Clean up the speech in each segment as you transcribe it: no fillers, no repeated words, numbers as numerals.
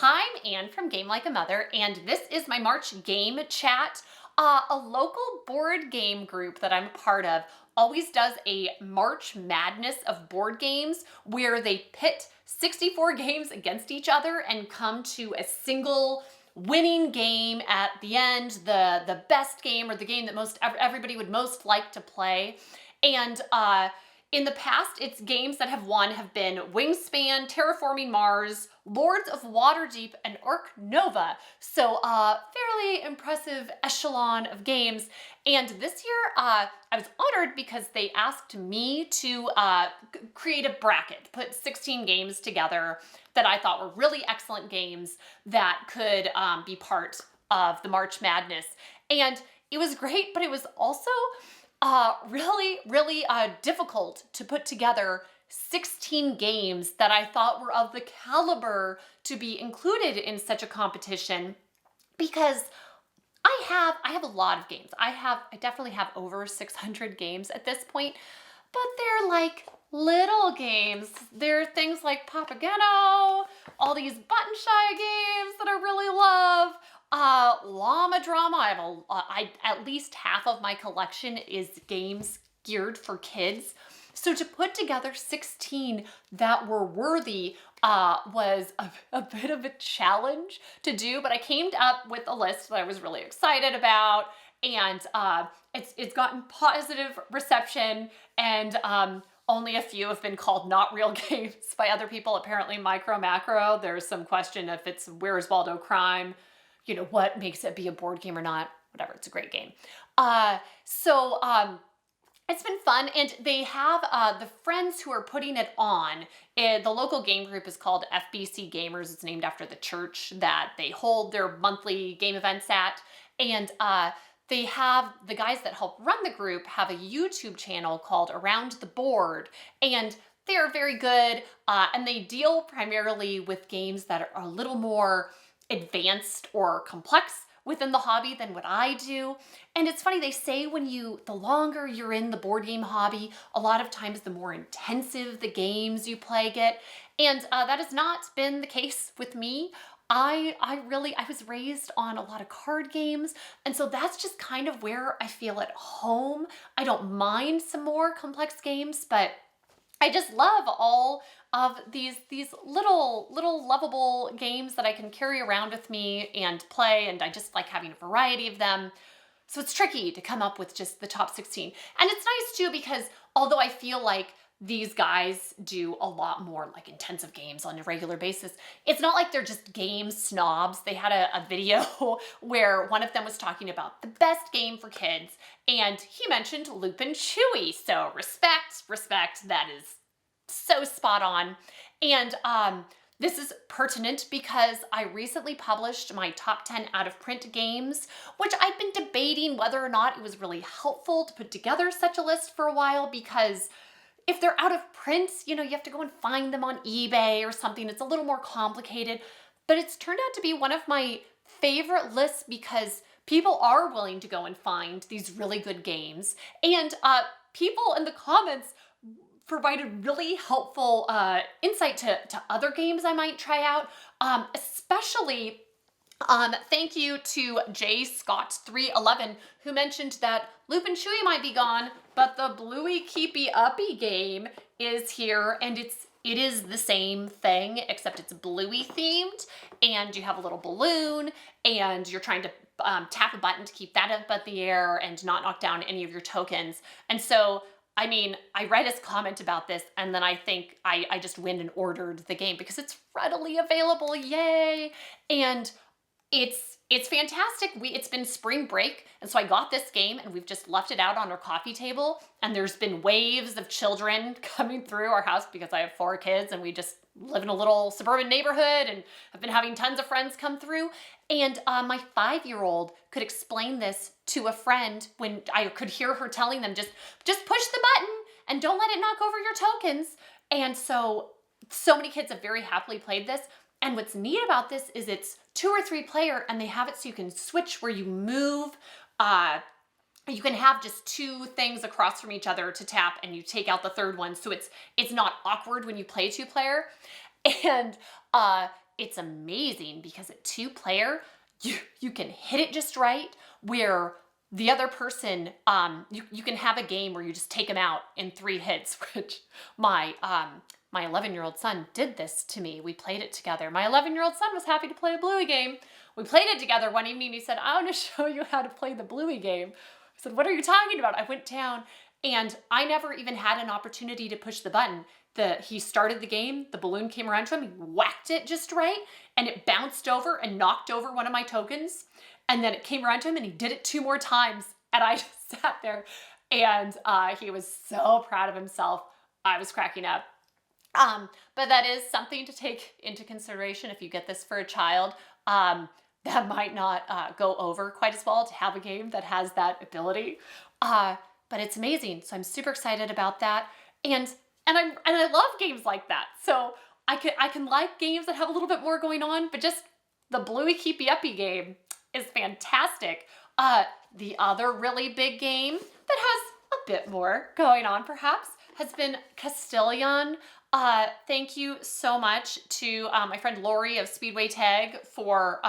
Hi, I'm Anne from Game Like a Mother, and this is my March game chat. A local board game group that I'm a part of always does a March Madness of board games where they pit 64 games against each other and come to a single winning game at the end, the best game or the game that everybody would most like to play. And in the past, its games that have won have been Wingspan, Terraforming Mars, Lords of Waterdeep, and Ark Nova. So fairly impressive echelon of games. And this year, I was honored because they asked me to create a bracket, put 16 games together that I thought were really excellent games that could be part of the March Madness. And it was great, but it was also really difficult to put together 16 games that I thought were of the caliber to be included in such a competition, because I have a lot of games. I definitely have over 600 games at this point, but they're like little games. They're things like Papageno, all these button shy games that I really love. Llama Drama. At least half of my collection is games geared for kids. So to put together 16 that were worthy was a bit of a challenge to do, but I came up with a list that I was really excited about, and it's gotten positive reception, and only a few have been called not real games by other people. Apparently MicroMacro, there's some question if it's Where's Waldo Crime, you know, what makes it be a board game or not. Whatever, it's a great game. It's been fun, and they have the friends who are putting it on. The local game group is called FBC Gamers. It's named after the church that they hold their monthly game events at. And they have, the guys that help run the group have a YouTube channel called Around the Board, and they are very good, and they deal primarily with games that are a little more advanced or complex within the hobby than what I do. And it's funny, they say the longer you're in the board game hobby, a lot of times the more intensive the games you play get. And that has not been the case with me. I was raised on a lot of card games, and so that's just kind of where I feel at home. I don't mind some more complex games, but I just love all of these little lovable games that I can carry around with me and play, and I just like having a variety of them. So it's tricky to come up with just the top 16. And it's nice too, because although I feel like these guys do a lot more like intensive games on a regular basis, it's not like they're just game snobs. They had a video where one of them was talking about the best game for kids, and he mentioned Loop and Chewy. So respect, that is so spot on. And this is pertinent because I recently published my top 10 out of print games, which I've been debating whether or not it was really helpful to put together such a list for a while, because if they're out of print, you know, you have to go and find them on eBay or something. It's a little more complicated, but it's turned out to be one of my favorite lists because people are willing to go and find these really good games. And people in the comments provided really helpful insight to other games I might try out, especially thank you to J Scott311, who mentioned that Loop and Chewy might be gone, but the Bluey Keepy Uppy game is here, and it is the same thing, except it's Bluey themed, and you have a little balloon, and you're trying to tap a button to keep that up at the air and not knock down any of your tokens. And so, I mean, I read his comment about this, and then I think I just went and ordered the game because it's readily available, yay! And it's fantastic. It's been spring break, and so I got this game, and we've just left it out on our coffee table, and there's been waves of children coming through our house because I have 4 kids, and we just live in a little suburban neighborhood, and have been having tons of friends come through. And my 5-year-old could explain this to a friend when I could hear her telling them, just push the button and don't let it knock over your tokens. And so many kids have very happily played this. And what's neat about this is it's 2 or 3 player, and they have it so you can switch where you move. You can have just 2 things across from each other to tap, and you take out the third one. So it's not awkward when you play 2 player. And it's amazing because at 2-player, you can hit it just right where the other person, you can have a game where you just take them out in 3 hits, which my 11-year-old son did this to me. We played it together. My 11-year-old son was happy to play a Bluey game. We played it together one evening. He said, I want to show you how to play the Bluey game. I said, what are you talking about? I went down and I never even had an opportunity to push the button. He started the game, the balloon came around to him, he whacked it just right, and it bounced over and knocked over one of my tokens. And then it came around to him and he did it 2 more times. And I just sat there and he was so proud of himself. I was cracking up. But that is something to take into consideration if you get this for a child. That might not go over quite as well to have a game that has that ability. But it's amazing. So I'm super excited about that. And I love games like that. So I can like games that have a little bit more going on, but just the Bluey Keepy Uppy game is fantastic. The other really big game that has a bit more going on perhaps has been Castellion. Thank you so much to my friend Lori of Speedway Tag for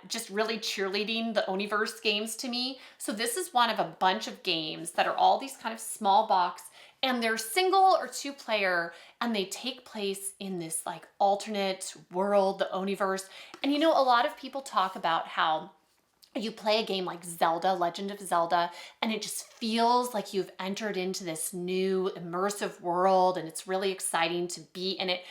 just really cheerleading the Oniverse games to me. So this is one of a bunch of games that are all these kind of small box, and they're single or 2-player, and they take place in this like alternate world, the Oniverse. And you know, a lot of people talk about how you play a game like Zelda, Legend of Zelda, and it just feels like you've entered into this new immersive world and it's really exciting to be in it.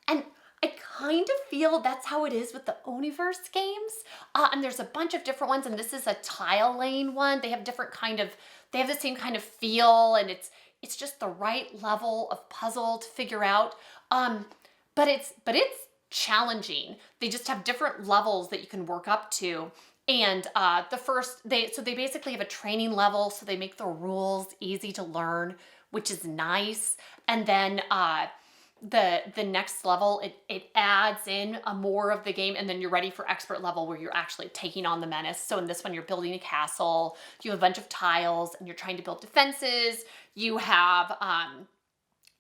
And I kind of feel that's how it is with the Oniverse games. And there's a bunch of different ones, and this is a tile lane one. They have they have the same kind of feel, and it's just the right level of puzzle to figure out. But it's challenging. They just have different levels that you can work up to. And they basically have a training level, so they make the rules easy to learn, which is nice. And then the next level, it adds in more of the game, and then you're ready for expert level where you're actually taking on the menace. So in this one, you're building a castle, you have a bunch of tiles, and you're trying to build defenses. You have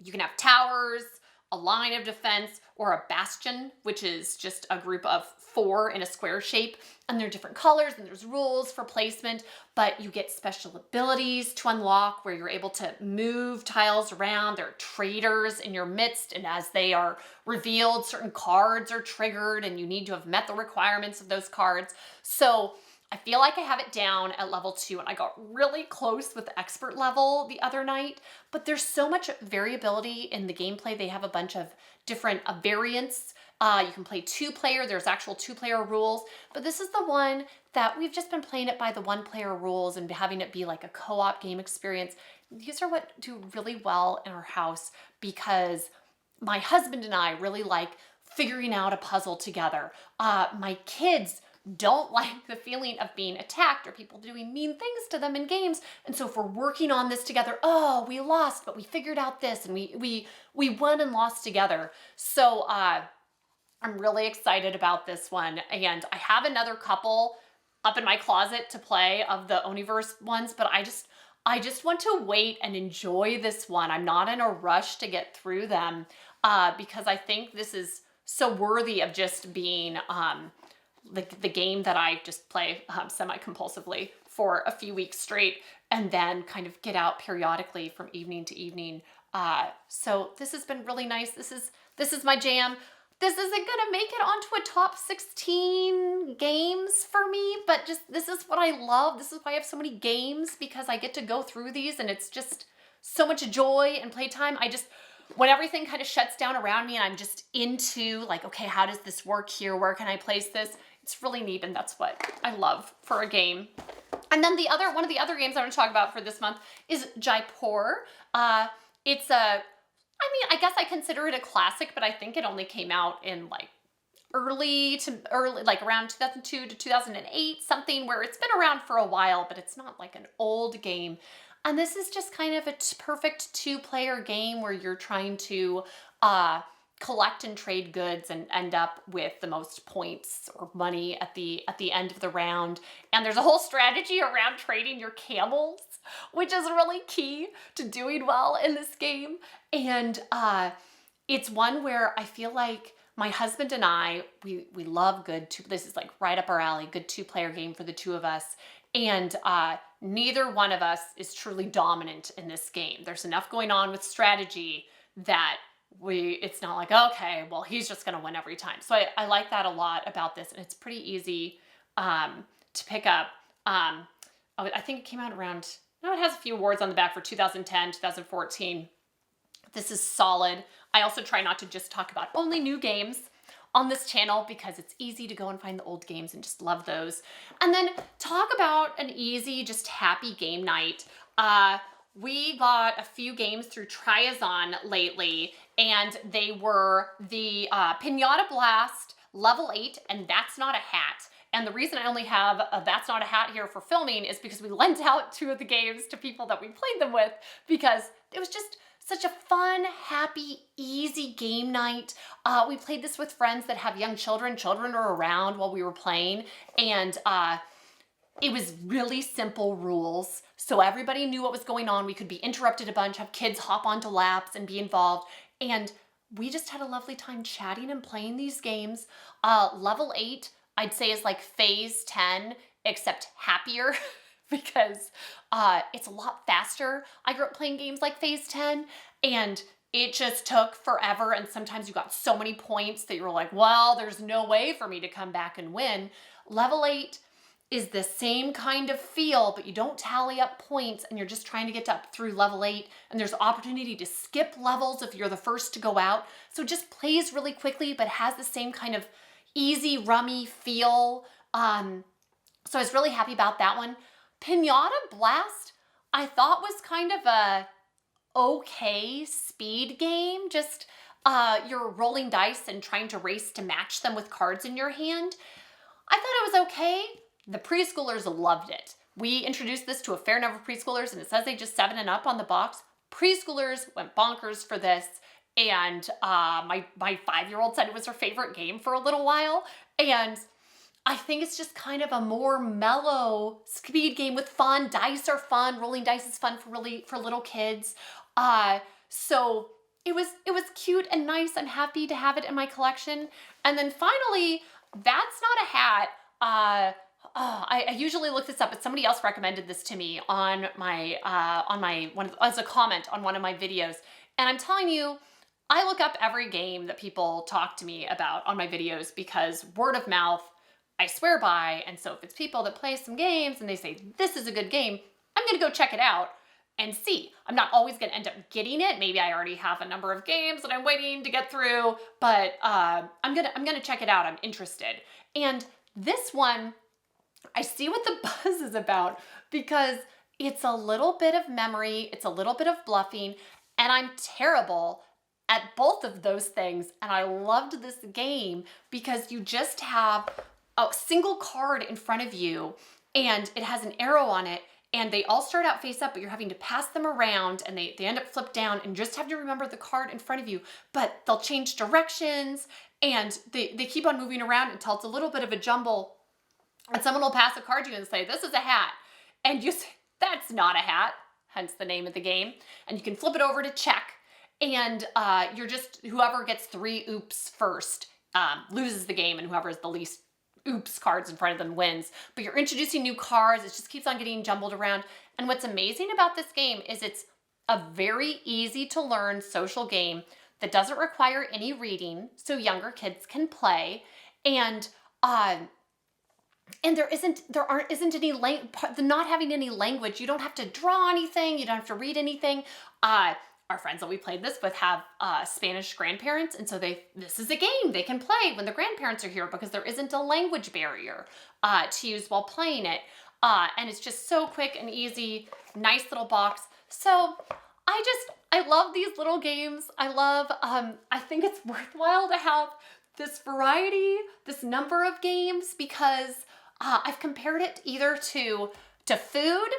you can have towers, a line of defense, or a bastion, which is just a group of 4 in a square shape. And they're different colors and there's rules for placement, but you get special abilities to unlock where you're able to move tiles around. There are traders in your midst, and as they are revealed, certain cards are triggered and you need to have met the requirements of those cards. So I feel like I have it down at level 2, and I got really close with the expert level the other night, but there's so much variability in the gameplay. They have a bunch of different variants. You can play 2-player, there's actual 2-player rules, but this is the one that we've just been playing it by the 1-player rules and having it be like a co-op game experience. These are what do really well in our house because my husband and I really like figuring out a puzzle together. My kids don't like the feeling of being attacked or people doing mean things to them in games. And so if we're working on this together, oh, we lost, but we figured out this, and we won and lost together. So I'm really excited about this one. And I have another couple up in my closet to play of the Oniverse ones, but I just want to wait and enjoy this one. I'm not in a rush to get through them because I think this is so worthy of just being the game that I just play semi-compulsively for a few weeks straight and then kind of get out periodically from evening to evening. So this has been really nice. This is my jam. This isn't gonna make it onto a top 16 games for me, but just this is what I love. This is why I have so many games, because I get to go through these and it's just so much joy and playtime. When everything kind of shuts down around me and I'm just into like, okay, how does this work here? Where can I place this? It's really neat, and that's what I love for a game. And then one of the other games I want to talk about for this month is Jaipur. I guess I consider it a classic, but I think it only came out in like early, like around 2002 to 2008, something where it's been around for a while, but it's not like an old game. And this is just kind of a perfect 2-player game where you're trying to collect and trade goods and end up with the most points or money at the end of the round. And there's a whole strategy around trading your camels, which is really key to doing well in this game. And it's one where I feel like my husband and I, we love this is like right up our alley, good 2-player game for the two of us. And neither one of us is truly dominant in this game. There's enough going on with strategy that it's not like, okay, well, he's just going to win every time. So I like that a lot about this. And it's pretty easy to pick up. I think it came out around, no, it has a few awards on the back for 2010, 2014. This is solid. I also try not to just talk about only new games on this channel because it's easy to go and find the old games and just love those. And then talk about an easy, just happy game night. We got a few games through Triazon lately, and they were the Piñata Blast, Level 8, and That's Not a Hat. And the reason I only have a That's Not a Hat here for filming is because we lent out 2 of the games to people that we played them with, because it was just such a fun, happy, easy game night. We played this with friends that have young children. Children were around while we were playing, and it was really simple rules, so everybody knew what was going on. We could be interrupted a bunch, have kids hop onto laps and be involved, and we just had a lovely time chatting and playing these games. Level 8, I'd say, is like phase 10, except happier, because it's a lot faster. I grew up playing games like phase 10, and it just took forever, and sometimes you got so many points that you were like, well, there's no way for me to come back and win. Level 8 is the same kind of feel, but you don't tally up points, and you're just trying to get up through level 8, and there's opportunity to skip levels if you're the first to go out. So it just plays really quickly, but has the same kind of easy, rummy feel. So I was really happy about that one. Piñata Blast, I thought was kind of a okay speed game. Just you're rolling dice and trying to race to match them with cards in your hand. I thought it was okay. The preschoolers loved it. We introduced this to a fair number of preschoolers, and it says ages 7 and up on the box. Preschoolers went bonkers for this, and my 5-year-old said it was her favorite game for a little while. And I think it's just kind of a more mellow speed game with fun. Dice are fun. Rolling dice is fun for little kids. So it was cute and nice. I'm happy to have it in my collection. And then finally, That's Not a Hat. I usually look this up, but somebody else recommended this to me on my as a comment on one of my videos. And I'm telling you, I look up every game that people talk to me about on my videos because word of mouth, I swear by. And so if it's people that play some games and they say, this is a good game, I'm going to go check it out and see. I'm not always going to end up getting it. Maybe I already have a number of games that I'm waiting to get through, but I'm going to check it out. I'm interested. And this one, I see what the buzz is about because it's a little bit of memory, it's a little bit of bluffing, and I'm terrible at both of those things. And I loved this game because you just have a single card in front of you and it has an arrow on it, and they all start out face up, but you're having to pass them around, and they end up flipped down, and just have to remember the card in front of you. But they'll change directions, and they keep on moving around until it's a little bit of a jumble. And someone will pass a card to you and say, this is a hat. And you say, that's not a hat, hence the name of the game. And you can flip it over to check. And whoever gets 3 oops first loses the game, and whoever has the least oops cards in front of them wins. But you're introducing new cards. It just keeps on getting jumbled around. And what's amazing about this game is it's a very easy to learn social game that doesn't require any reading, so younger kids can play. And there isn't any not having any language. You don't have to draw anything. You don't have to read anything. Our friends that we played this with have Spanish grandparents, and so this is a game they can play when the grandparents are here because there isn't a language barrier to use while playing it. And it's just so quick and easy, nice little box. So I love these little games. I think it's worthwhile to have this variety, this number of games, because I've compared it either to food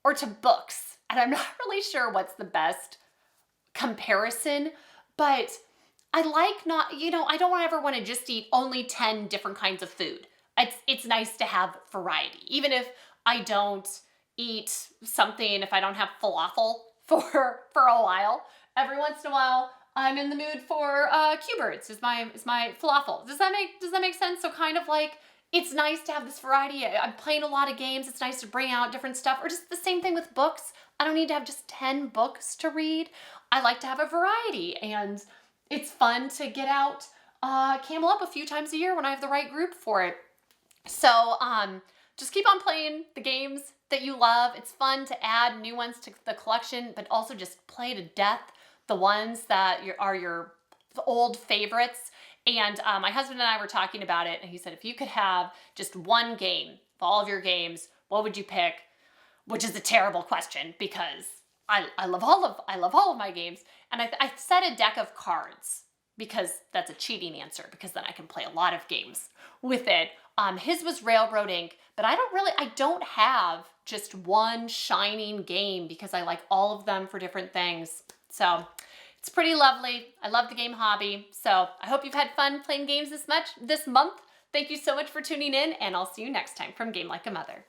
or to books. And I'm not really sure what's the best comparison, but I don't ever want to just eat only 10 different kinds of food. It's nice to have variety. Even if I don't eat something, if I don't have falafel for a while, every once in a while, I'm in the mood for Q-Birds is my falafel. Does that make sense? So kind of like, it's nice to have this variety. I'm playing a lot of games. It's nice to bring out different stuff. Or just the same thing with books. I don't need to have just 10 books to read. I like to have a variety, and it's fun to get out Camel Up a few times a year when I have the right group for it. So just keep on playing the games that you love. It's fun to add new ones to the collection, but also just play to death the ones that are your old favorites. And my husband and I were talking about it, and he said, if you could have just one game of all of your games, what would you pick? Which is a terrible question because I love all of my games. And I said a deck of cards because that's a cheating answer, because then I can play a lot of games with it. His was Railroad Inc., but I don't have just one shining game because I like all of them for different things. So it's pretty lovely. I love the game hobby. So I hope you've had fun playing games this month. Thank you so much for tuning in, and I'll see you next time from Game Like a Mother.